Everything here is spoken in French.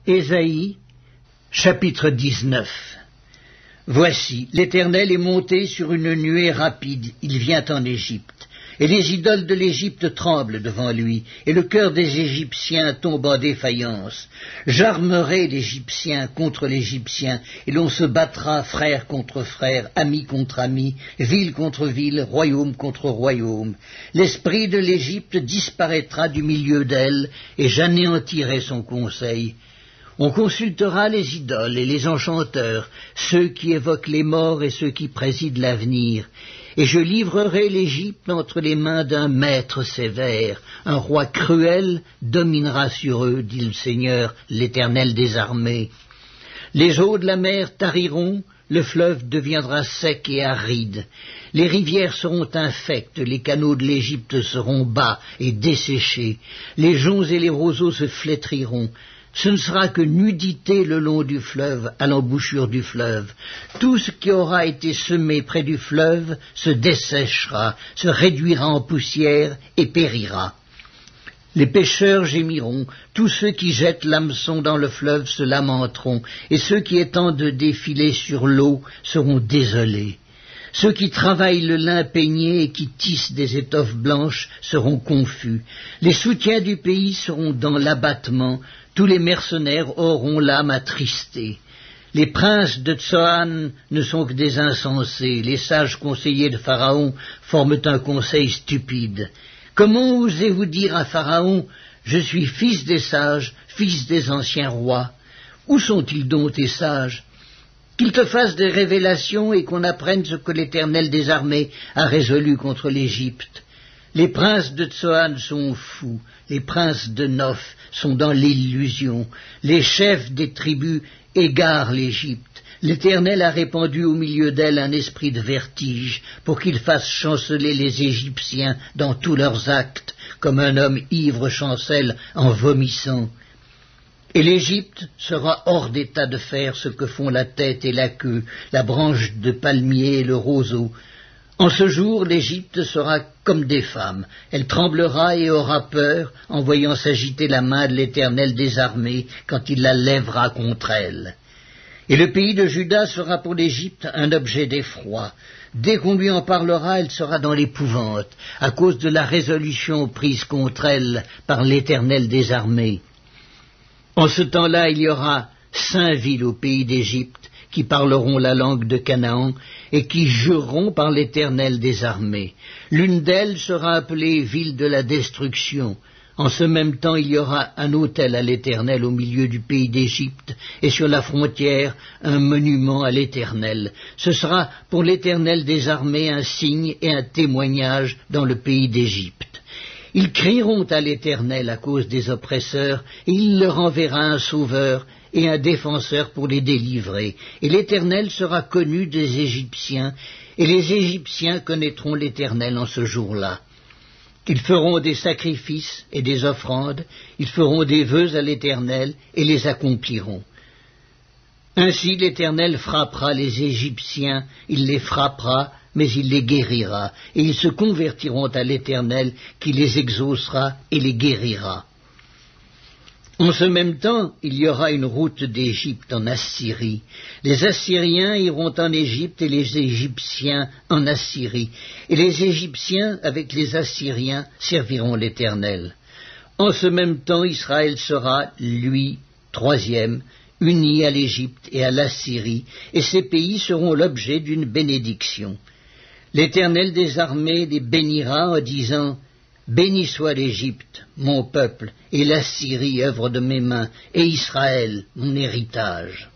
Ésaïe, chapitre 19. Voici, l'Éternel est monté sur une nuée rapide, il vient en Égypte. Et les idoles de l'Égypte tremblent devant lui, et le cœur des Égyptiens tombe en défaillance. J'armerai l'Égyptien contre l'Égyptien, et l'on se battra frère contre frère, ami contre ami, ville contre ville, royaume contre royaume. L'esprit de l'Égypte disparaîtra du milieu d'elle, et j'anéantirai son conseil. On consultera les idoles et les enchanteurs, ceux qui évoquent les morts et ceux qui président l'avenir. Et je livrerai l'Égypte entre les mains d'un maître sévère. Un roi cruel dominera sur eux, dit le Seigneur, l'Éternel des armées. Les eaux de la mer tariront, le fleuve deviendra sec et aride. Les rivières seront infectes, les canaux de l'Égypte seront bas et desséchés. Les joncs et les roseaux se flétriront. Ce ne sera que nudité le long du fleuve, à l'embouchure du fleuve. Tout ce qui aura été semé près du fleuve se desséchera, se réduira en poussière et périra. Les pêcheurs gémiront, tous ceux qui jettent l'hameçon dans le fleuve se lamenteront, et ceux qui étendent des filets sur l'eau seront désolés. Ceux qui travaillent le lin peigné et qui tissent des étoffes blanches seront confus. Les soutiens du pays seront dans l'abattement, tous les mercenaires auront l'âme attristée. Les princes de Tsoan ne sont que des insensés, les sages conseillers de Pharaon forment un conseil stupide. Comment osez-vous dire à Pharaon, « Je suis fils des sages, fils des anciens rois » Où sont-ils donc tes sages ? Qu'il te fasse des révélations et qu'on apprenne ce que l'Éternel des armées a résolu contre l'Égypte. Les princes de Tsoan sont fous, les princes de Noph sont dans l'illusion, les chefs des tribus égarent l'Égypte. L'Éternel a répandu au milieu d'elle un esprit de vertige pour qu'il fasse chanceler les Égyptiens dans tous leurs actes, comme un homme ivre chancelle en vomissant. Et l'Égypte sera hors d'état de faire ce que font la tête et la queue, la branche de palmier et le roseau. En ce jour, l'Égypte sera comme des femmes. Elle tremblera et aura peur en voyant s'agiter la main de l'Éternel des armées quand il la lèvera contre elle. Et le pays de Juda sera pour l'Égypte un objet d'effroi. Dès qu'on lui en parlera, elle sera dans l'épouvante, à cause de la résolution prise contre elle par l'Éternel des armées. En ce temps-là, il y aura 5 villes au pays d'Égypte qui parleront la langue de Canaan et qui jureront par l'Éternel des armées. L'une d'elles sera appelée ville de la destruction. En ce même temps, il y aura un autel à l'Éternel au milieu du pays d'Égypte et sur la frontière un monument à l'Éternel. Ce sera pour l'Éternel des armées un signe et un témoignage dans le pays d'Égypte. Ils crieront à l'Éternel à cause des oppresseurs, et il leur enverra un sauveur et un défenseur pour les délivrer. Et l'Éternel sera connu des Égyptiens, et les Égyptiens connaîtront l'Éternel en ce jour-là. Ils feront des sacrifices et des offrandes, ils feront des vœux à l'Éternel et les accompliront. Ainsi l'Éternel frappera les Égyptiens, il les frappera, mais il les guérira, et ils se convertiront à l'Éternel qui les exaucera et les guérira. En ce même temps, il y aura une route d'Égypte en Assyrie. Les Assyriens iront en Égypte et les Égyptiens en Assyrie, et les Égyptiens avec les Assyriens serviront l'Éternel. En ce même temps, Israël sera, lui, 3e, uni à l'Égypte et à l'Assyrie, et ces pays seront l'objet d'une bénédiction. L'Éternel des armées les bénira en disant « Béni soit l'Égypte, mon peuple, et l'Assyrie, œuvre de mes mains, et Israël, mon héritage. »